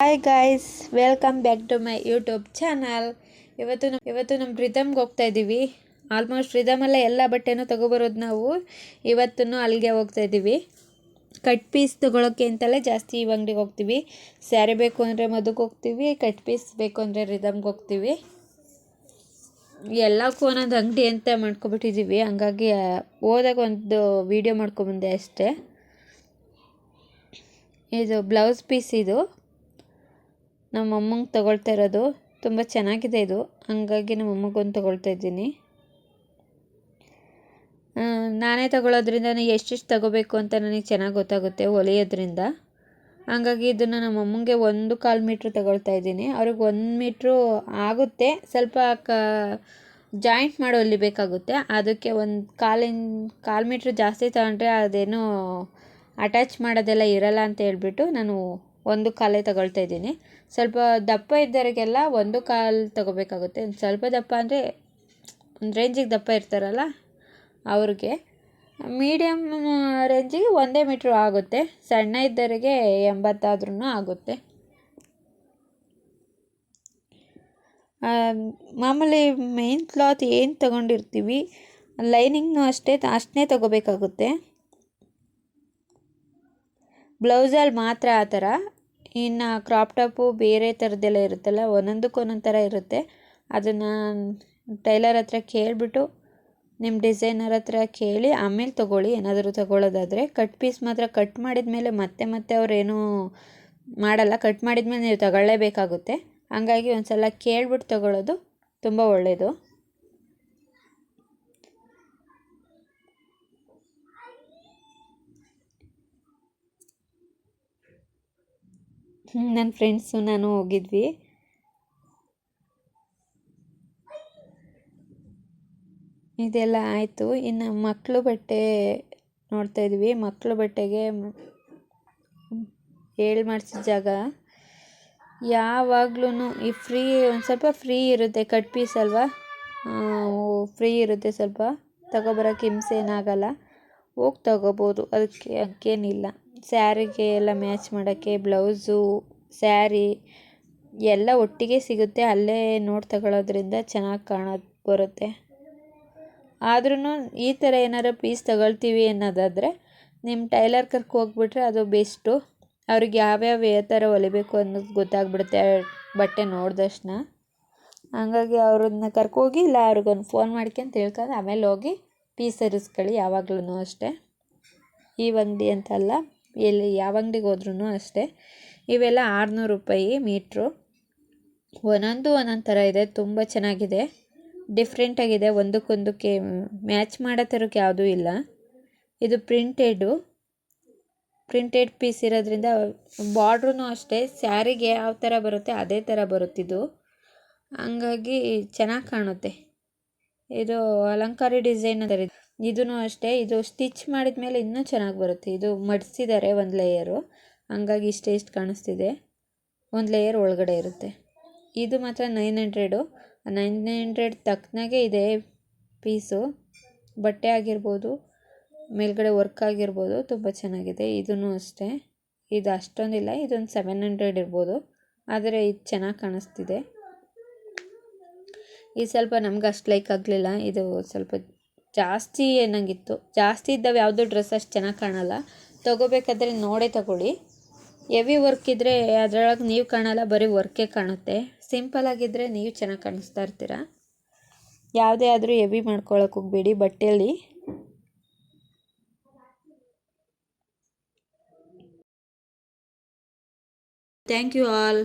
Hi guys, welcome back to my YouTube channel. ಇವತ್ತು ನಮ್ಮ ರಿದಮ್ಗೆ ಹೋಗ್ತಾ ಇದ್ದೀವಿ. ಆಲ್ಮೋಸ್ಟ್ ರಿದಮಲ್ಲೇ ಎಲ್ಲ ಬಟ್ಟೆನೂ ತೊಗೊಬರೋದು ನಾವು. ಇವತ್ತೂ ಅಲ್ಲಿಗೆ ಹೋಗ್ತಾ ಇದ್ದೀವಿ. ಕಟ್ ಪೀಸ್ ತೊಗೊಳಕ್ಕೆ ಅಂತಲೇ ಜಾಸ್ತಿ ಈ ಅಂಗಡಿಗೆ ಹೋಗ್ತೀವಿ. ಸ್ಯಾರಿ ಬೇಕು ಅಂದರೆ ಮದುಗೆ ಹೋಗ್ತೀವಿ, ಕಟ್ ಪೀಸ್ ಬೇಕು ಅಂದರೆ ರಿದಮ್ಗೆ ಹೋಗ್ತೀವಿ. ಎಲ್ಲಕ್ಕೂ ಒಂದೊಂದು ಅಂಗಡಿ ಅಂತ ಮಾಡ್ಕೊಬಿಟ್ಟಿದ್ದೀವಿ. ಹಂಗಾಗಿ ಹೋದಾಗ ಒಂದು ವೀಡಿಯೋ ಮಾಡ್ಕೊಬಂದೆ ಅಷ್ಟೇ. ಇದು ಬ್ಲೌಸ್ ಪೀಸ್, ಇದು ನಮ್ಮ ಅಮ್ಮಂಗೆ ತೊಗೊಳ್ತಾ ಇರೋದು. ತುಂಬ ಚೆನ್ನಾಗಿದೆ ಇದು, ಹಂಗಾಗಿ ನಮ್ಮ ಅಮ್ಮಗೊಂದು ತೊಗೊಳ್ತಾ ಇದ್ದೀನಿ. ನಾನೇ ತೊಗೊಳೋದ್ರಿಂದ ಎಷ್ಟೆಷ್ಟು ತೊಗೋಬೇಕು ಅಂತ ನನಗೆ ಚೆನ್ನಾಗಿ ಗೊತ್ತಾಗುತ್ತೆ ಹೊಲಿಯೋದ್ರಿಂದ. ಹಂಗಾಗಿ ಇದನ್ನು ನಮ್ಮ ಅಮ್ಮಂಗೆ 1.25 ಮೀಟ್ರ್ ತೊಗೊಳ್ತಾ ಇದ್ದೀನಿ. ಅವ್ರಿಗೆ 1 ಮೀಟ್ರು ಆಗುತ್ತೆ, ಸ್ವಲ್ಪ ಜಾಯಿಂಟ್ ಮಾಡಿ ಹೊಲಿಬೇಕಾಗುತ್ತೆ. ಅದಕ್ಕೆ 1.25 ಮೀಟ್ರ್ ಜಾಸ್ತಿ ತಗೊಂಡ್ರೆ ಅದೇನೋ ಅಟ್ಯಾಚ್ ಮಾಡೋದೆಲ್ಲ ಇರಲ್ಲ ಅಂತ ಹೇಳ್ಬಿಟ್ಟು ನಾನು 1.25 ತೊಗೊಳ್ತಾ ಇದ್ದೀನಿ. ಸ್ವಲ್ಪ ದಪ್ಪ ಇದ್ದವರಿಗೆಲ್ಲ 1.25 ತೊಗೋಬೇಕಾಗುತ್ತೆ. ಸ್ವಲ್ಪ ದಪ್ಪ ಅಂದರೆ ಒಂದು ರೇಂಜಿಗೆ ದಪ್ಪ ಇರ್ತಾರಲ್ಲ ಅವ್ರಿಗೆ. ಮೀಡಿಯಮ್ ರೇಂಜಿಗೆ 1 ಮೀಟ್ರ್ ಆಗುತ್ತೆ. ಸಣ್ಣ ಇದ್ದವರಿಗೆ 80 ಆದ್ರೂ ಆಗುತ್ತೆ. ಮಾಮೂಲಿ ಮೇನ್ ಕ್ಲಾತ್ ಏನು ತೊಗೊಂಡಿರ್ತೀವಿ, ಲೈನಿಂಗ್ನೂ ಅಷ್ಟೇ ತೊಗೋಬೇಕಾಗುತ್ತೆ. ಬ್ಲೌಸಲ್ಲಿ ಮಾತ್ರ ಆ ಥರ. ಇನ್ನು ಕ್ರಾಪ್ ಟಾಪು ಬೇರೆ ಥರದ್ದೆಲ್ಲ ಇರುತ್ತಲ್ಲ, ಒಂದೊಂದಕ್ಕೆ ಒಂದೊಂದು ಥರ ಇರುತ್ತೆ. ಅದನ್ನು ಟೈಲರ್ ಹತ್ರ ಕೇಳಿಬಿಟ್ಟು, ನಿಮ್ಮ ಡಿಸೈನರ್ ಹತ್ರ ಕೇಳಿ ಆಮೇಲೆ ತೊಗೊಳ್ಳಿ. ಏನಾದರೂ ತೊಗೊಳ್ಳೋದಾದರೆ ಕಟ್ ಪೀಸ್ ಮಾತ್ರ ಕಟ್ ಮಾಡಿದ ಮೇಲೆ ಮತ್ತೆ ಅವರೇನೂ ಮಾಡಲ್ಲ. ಕಟ್ ಮಾಡಿದ ಮೇಲೆ ನೀವು ತಗೊಳ್ಳೇಬೇಕಾಗುತ್ತೆ. ಹಂಗಾಗಿ ಒಂದು ಸಲ ಕೇಳಿಬಿಟ್ಟು ತೊಗೊಳ್ಳೋದು ತುಂಬ ಒಳ್ಳೆಯದು. ನನ್ನ ಫ್ರೆಂಡ್ಸು ನಾನು ಹೋಗಿದ್ವಿ. ಇದೆಲ್ಲ ಆಯಿತು. ಇನ್ನು ಮಕ್ಕಳು ಬಟ್ಟೆ ನೋಡ್ತಾ ಇದ್ವಿ. ಮಕ್ಕಳು ಬಟ್ಟೆಗೆ ಹೇಳಿ ಮಾಡಿಸಿದ ಜಾಗ ಯಾವಾಗ್ಲೂ ಈ ಒಂದು ಸ್ವಲ್ಪ ಫ್ರೀ ಇರುತ್ತೆ. ಕಟ್ ಪೀಸ್ ಅಲ್ವಾ, ಫ್ರೀ ಇರುತ್ತೆ. ಸ್ವಲ್ಪ ತಗೊಬರೋಕ್ಕೆ ಹಿಂಸೆ ಏನಾಗಲ್ಲ, ಹೋಗಿ ತಗೋಬೋದು. ಅದಕ್ಕೇನಿಲ್ಲ. ಸ್ಯಾರಿಗೆ ಎಲ್ಲ ಮ್ಯಾಚ್ ಮಾಡೋಕ್ಕೆ ಬ್ಲೌಸು, ಸ್ಯಾರಿ ಎಲ್ಲ ಒಟ್ಟಿಗೆ ಸಿಗುತ್ತೆ. ಅಲ್ಲೇ ನೋಡಿ ತಗೊಳ್ಳೋದ್ರಿಂದ ಚೆನ್ನಾಗಿ ಬರುತ್ತೆ. ಆದ್ರೂ ಈ ಥರ ಏನಾರು ಪೀಸ್ ತಗೊಳ್ತೀವಿ ಅನ್ನೋದಾದರೆ ನಿಮ್ಮ ಟೈಲರ್ ಹೋಗ್ಬಿಟ್ರೆ ಅದು ಬೆಸ್ಟು. ಅವ್ರಿಗೆ ಯಾವ್ಯಾವ ಥರ ಹೊಲಿಬೇಕು ಅನ್ನೋದು ಗೊತ್ತಾಗ್ಬಿಡುತ್ತೆ ಬಟ್ಟೆ ನೋಡಿದಷ್ಟನ್ನ. ಹಂಗಾಗಿ ಅವ್ರನ್ನ ಕರ್ಕೋಗಿ, ಇಲ್ಲ ಅವ್ರಿಗೊಂದು ಫೋನ್ ಮಾಡ್ಕೊಂಡು ತಿಳ್ಕೊಂಡು ಆಮೇಲೆ ಹೋಗಿ ಪೀಸ್ ತರಿಸ್ಕೊಳ್ಳಿ. ಯಾವಾಗ್ಲೂ ಅಷ್ಟೇ, ಈ ಅಂಗಡಿ ಅಂತಲ್ಲ, ಯಾವ ಅಂಗಡಿಗೆ ಹೋದ್ರೂ ಅಷ್ಟೇ. ಇವೆಲ್ಲ 600 ರೂಪಾಯಿ ಮೀಟ್ರು. ಒಂದೊಂದು ಥರ ಇದೆ, ತುಂಬ ಚೆನ್ನಾಗಿದೆ, ಡಿಫ್ರೆಂಟಾಗಿದೆ. ಒಂದಕ್ಕೊಂದಕ್ಕೆ ಮ್ಯಾಚ್ ಮಾಡೋ ಥರಕ್ಕೆ ಯಾವುದೂ ಇಲ್ಲ. ಇದು ಪ್ರಿಂಟೆಡ್ ಪೀಸ್ ಇರೋದ್ರಿಂದ ಬಾರ್ಡ್ರೂ ಅಷ್ಟೇ ಸ್ಯಾರಿಗೆ ಯಾವ ಥರ ಬರುತ್ತೆ ಅದೇ ಥರ ಬರುತ್ತಿದ್ದು. ಹಂಗಾಗಿ ಚೆನ್ನಾಗಿ ಕಾಣುತ್ತೆ. ಇದು ಅಲಂಕಾರಿ ಡಿಸೈನ್ ಅದರ. ಇದೂ ಅಷ್ಟೇ, ಇದು ಸ್ಟಿಚ್ ಮಾಡಿದ ಮೇಲೆ ಇನ್ನೂ ಚೆನ್ನಾಗಿ ಬರುತ್ತೆ. ಇದು ಮಡಿಸಿದ್ದಾರೆ ಒಂದು ಲೇಯರು, ಹಂಗಾಗಿ ಇಷ್ಟು ಕಾಣಿಸ್ತಿದೆ. ಒಂದು ಲೇಯರ್ ಒಳಗಡೆ ಇರುತ್ತೆ. ಇದು ಮಾತ್ರ 900 ತಕ್ಕನಾಗೆ ಇದೆ ಪೀಸು. ಬಟ್ಟೆ ಆಗಿರ್ಬೋದು, ಮೇಲ್ಗಡೆ ವರ್ಕ್ ಆಗಿರ್ಬೋದು, ತುಂಬ ಚೆನ್ನಾಗಿದೆ. ಇದೂ ಅಷ್ಟೇ, ಇದು ಅಷ್ಟೊಂದಿಲ್ಲ, ಇದೊಂದು 700 ಇರ್ಬೋದು. ಆದರೆ ಇದು ಚೆನ್ನಾಗಿ ಕಾಣಿಸ್ತಿದೆ. ಇದು ಸ್ವಲ್ಪ ನಮ್ಗೆ ಅಷ್ಟು ಲೈಕ್ ಆಗಲಿಲ್ಲ. ಇದು ಸ್ವಲ್ಪ ಜಾಸ್ತಿ ಏನಂಗಿತ್ತು. ಜಾಸ್ತಿ ಇದ್ದಾವೆ ಯಾವುದೋ ಡ್ರೆಸ್ ಅಷ್ಟು ಚೆನ್ನಾಗಿ ಕಾಣಲ್ಲ. ತೊಗೋಬೇಕಾದ್ರೆ ನೋಡೇ ತಗೊಳ್ಳಿ. ಹೆವಿ ವರ್ಕ್ ಇದ್ದರೆ ಅದರೊಳಗೆ ನೀವು ಕಾಣಲ್ಲ, ಬರೀ ವರ್ಕೇ ಕಾಣುತ್ತೆ. ಸಿಂಪಲ್ ಆಗಿದ್ದರೆ ನೀವು ಚೆನ್ನಾಗಿ ಕಾಣಿಸ್ತಾ ಇರ್ತೀರ. ಯಾವುದೇ ಆದರೂ ಹೆವಿ ಮಾಡ್ಕೊಳಕ್ಕೆ ಹೋಗಬೇಡಿ ಬಟ್ಟೆಯಲ್ಲಿ. Thank you all.